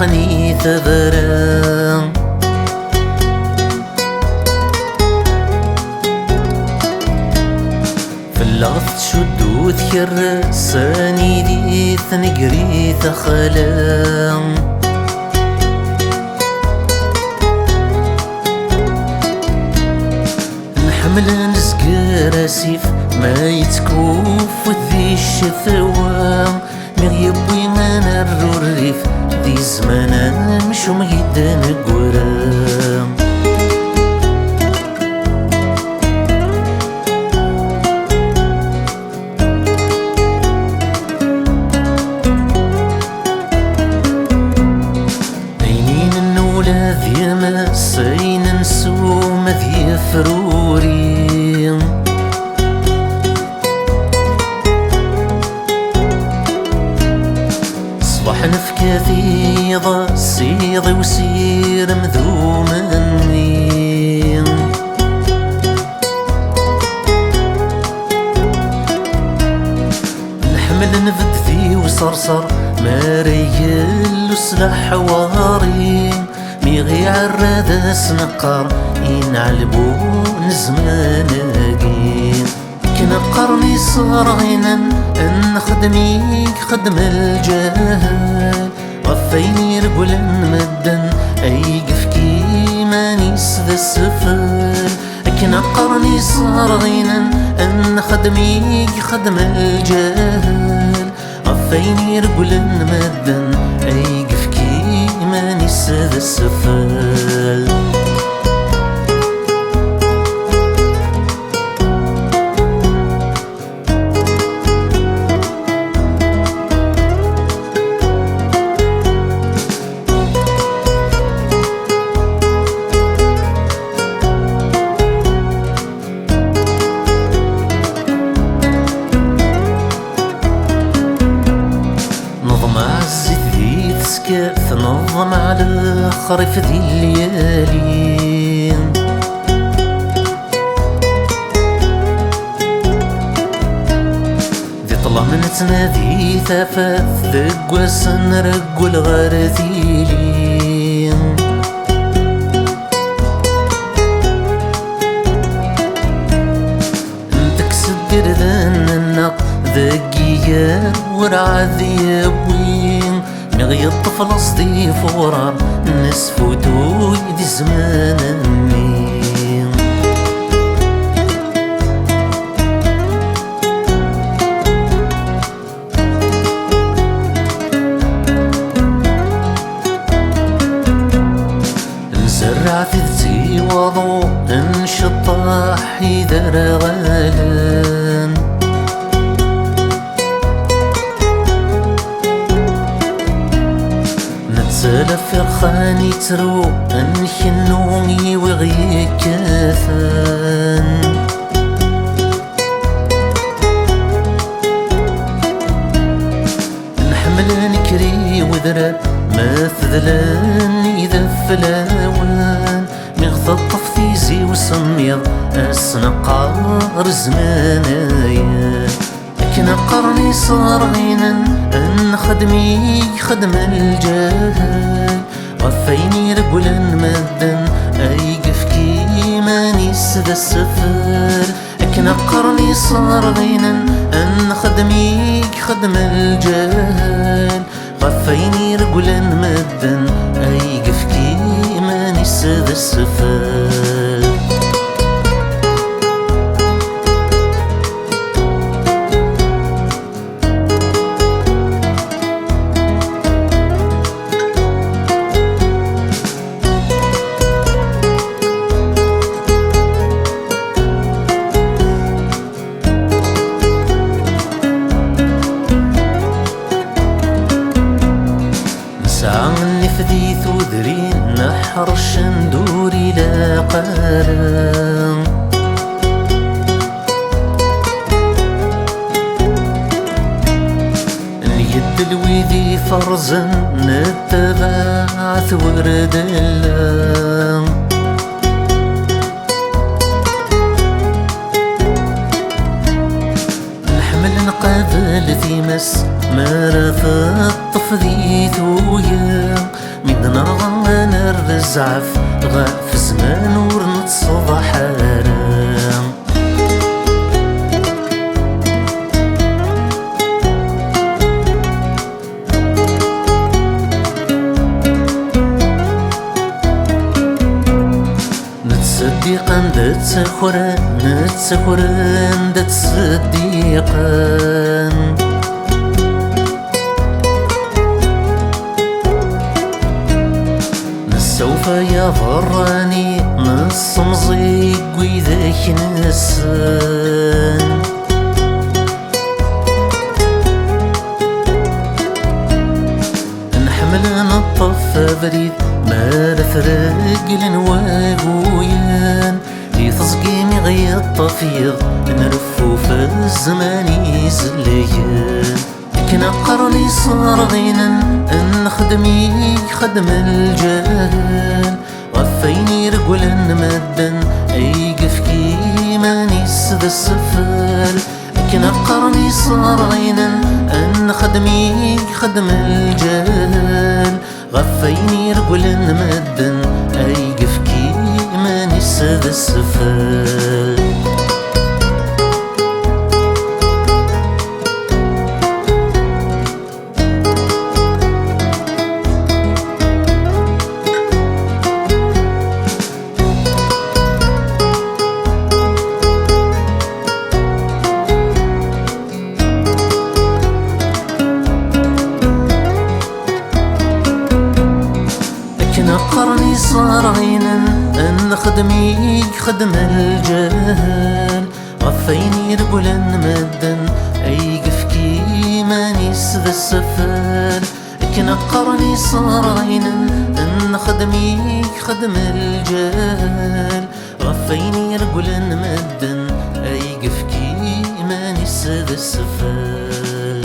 ثقني ثبرا في اللغط شدو ذكر ساني دي ثنقري ثخلا نحمل نزقر اسيف ما يتكوف ذي الشثوى مغيب ويمانا الروريف ذي زمانا مشو مغيدا نقورا اينين النولا ذي مسين نسوم ذي فروري صباح نفكاثي ضا سيضي وسير مذومني نحمل نفد ذي وصرصر ما ريال وسلاح حواري ميغي عراد سنقر ينعلبو نزماناقين كنا قرني صارغينا ان خدميك خدم الجهل غفيني رجل مدن ايقف كيماني سذا السفل كنا قرني صارغينا ان خدميك خدم الجهل غفيني رجل مدن ايقف كيماني سذا السفل كيف نظم على خرف ذي الليالي ذي طلع من تنادي ثافث ذق سنرق الغارثيلي انتك سدر ذن النق ذقيا ورع ذيابوين مغي الطفل صدي فورا نسفوتو يدي زمان النين نزرع في ذتي وضو انشطاح يدر غالان سلف فرخاني ترو انخنوني وغي كاثان نحمل نكري وذرب ما تذلاني ذا فلاوان مغطف ثيزي وسميض اسنقار زمانايا كنا قرني صارغينا ان خدمي خدم الجهل غفيني رجلا مدا ايقف كيماني سذا السفر كنا قرني صارغينا ان خدمي خدم الجهل غفيني رجلا مدا ايقف كيماني سذا السفر ساعني فدي ثودري نحر شندوري لا قارن اليد الويدي فرزا نتبع ورد الله نحمل نقابل ثيمس ما رث الطف ذي ثويا نزعف غاف زمان ورنتصبح حرام. نتصديقا نتسخران تصديقا سوف يضرني نص مزيق ويذاك نسان. نحمل نطف بريد ما لفرق لنواقويان يتزقيمي غي الطفيض نرفو في الزمان يزليان. كنا قرني صار غينا نخدمي خدم الجهل غفيني رجلا مدا ايقف كيما نسد السفل. كنا قرني صار غينا نخدمي خدم الجهل غفيني رجلا مدا ايقف كيما نسد السفل. قرني صار عينا نخدمي خدم الجهل غفيني رجلا مدا ايقف كيما نسد السفل. كنا قرني صار عينا نخدمي خدم الجهل غفيني رجلا مدا ايقف كيما نسد السفل.